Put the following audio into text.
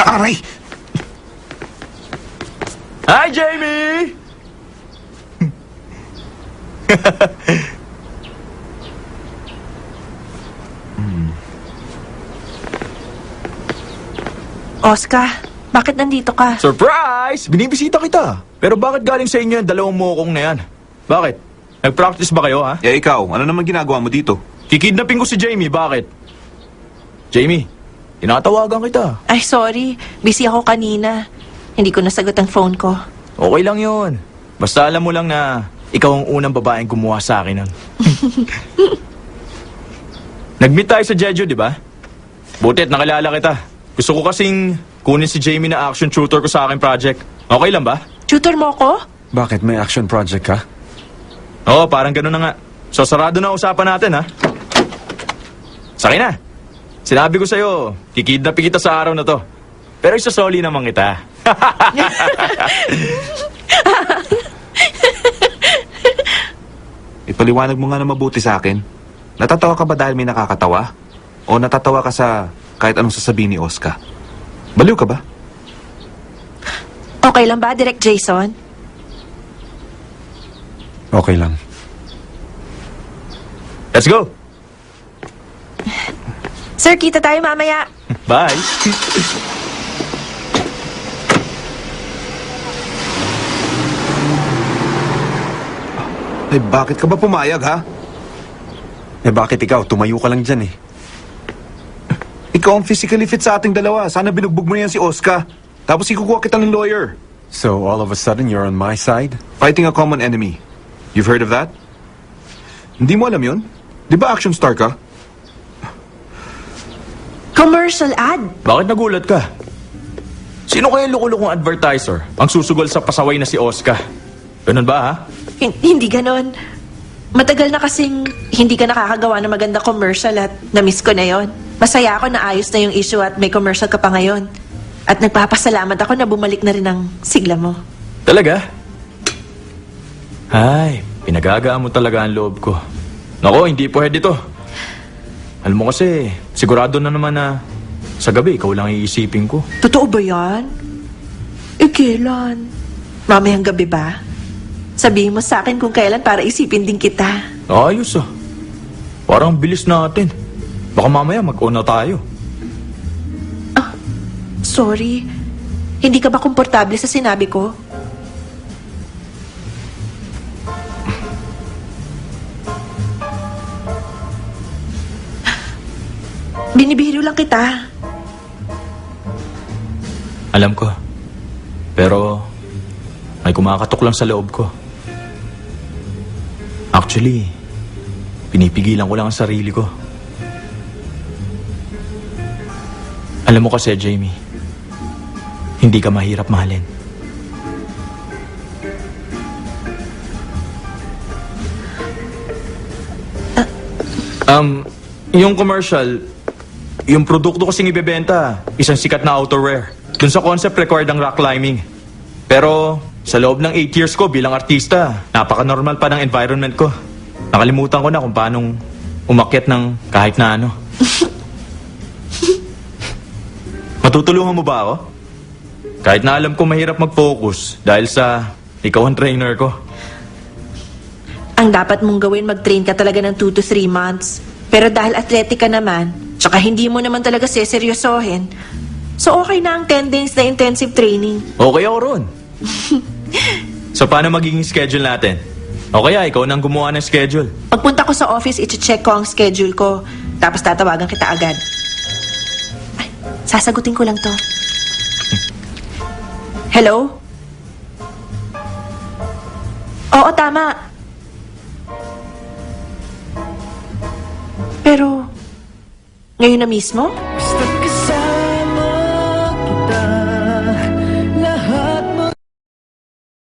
Aray! Hi, Jamie! Oscar, bakit nandito ka? Surprise! Binibisita kita. Pero bakit galing sa inyo yung dalawang mokong na yan? Bakit? Nag-practice ba kayo, ha? Eh ikaw, ano naman ginagawa mo dito? Kikidnapin ko si Jamie, bakit? Jamie, tinatawagan kita. Ay, sorry. Busy ako kanina. Hindi ko nasagot ang phone ko. Okay lang yun. Basta alam mo lang na ikaw ang unang babaeng kumuha sa akin nun. Nag-meet tayo sa Jeju, di ba? Butit, nakilala kita. Gusto ko kasing kunin si Jamie na action tutor ko sa aking project. Okay lang ba? Tutor mo ko? Bakit may action project ka? Oo, parang gano'n na nga. So, sarado na usapan natin, ha? Sakay na. Sinabi ko sa'yo, kikidnapin kita sa araw na to. Pero isasoli naman kita. Ipaliwanag mo nga na mabuti sa akin. Natatawa ka ba dahil may nakakatawa? O natatawa ka sa kahit anong sasabihin ni Oscar? Baliw ka ba? Okay lang ba, Direk Jason? Okay lang. Let's go. Sir, kita tayo mamaya. Bye. Eh bakit ka ba pumayag ha? Eh bakit ikaw? Tumayo ka lang dyan eh. Ikaw ang physically fit sa ating dalawa. Sana binugbog mo yan si Oscar. Tapos ikukuha kita ng lawyer. So all of a sudden you're on my side? Fighting a common enemy. You've heard of that? Hindi mo alam yun? Di ba action star ka? Commercial ad? Bakit nagulat ka? Sino kaya lukulukong advertiser ang susugol sa pasaway na si Oscar? Ganun ba, ha? Hindi ganon. Matagal na kasing hindi ka nakakagawa ng maganda commercial at na-miss ko na yon. Masaya ako na ayos na yung issue at may commercial ka pa ngayon. At nagpapasalamat ako na bumalik na rin ang sigla mo. Talaga? Ay, pinagagaan mo talaga ang loob ko. Nako, hindi pwede to. Alam mo kasi, sigurado na naman na sa gabi, ikaw lang iisipin ko. Totoo ba yan? Eh, kailan? Mamayang gabi ba? Sabihin mo sa akin kung kailan para isipin din kita. Ayos ah. Parang bilis natin. Baka mamaya mag-on na tayo. Sorry. Hindi ka ba komportable sa sinabi ko? Binibihiro lang kita. Alam ko. Pero may kumakatok lang sa loob ko. Actually, pinipigilan ko lang ang sarili ko. Alam mo kasi, Jamie, hindi ka mahirap mahalin. Yung commercial, yung produkto kasing ibebenta, isang sikat na outerwear. Dun sa concept required ang rock climbing. Pero sa loob ng 8 years ko bilang artista, napaka-normal pa ng environment ko. Nakalimutan ko na kung paanong umakyat ng kahit na ano. Matutulungan mo ba ako? Kahit na alam ko mahirap mag-focus dahil sa ikaw ang trainer ko. Ang dapat mong gawin, mag-train ka talaga ng 2 to 3 months. Pero dahil athletic ka naman, tsaka hindi mo naman talaga seseryosohin, so okay na ang 10 days na intensive training. Okay ako ron. So paano magiging schedule natin? O kaya ikaw nang gumawa ng schedule. Pagpunta ko sa office, i-check ko ang schedule ko. Tapos tatawagan kita agad. Ay, sasagutin ko lang to. Hello? Oo, tama. Pero, ngayon na mismo?